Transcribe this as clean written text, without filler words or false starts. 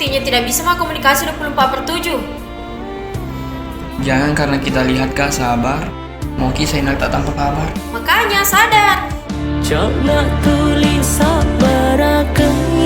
buktinya tidak bisa mah komunikasi 24/7. Jangan karena kita lihat Kak sabar, mau kisah nak tak tanpa kabar. Makanya sadar. Chọn tulis sabar akan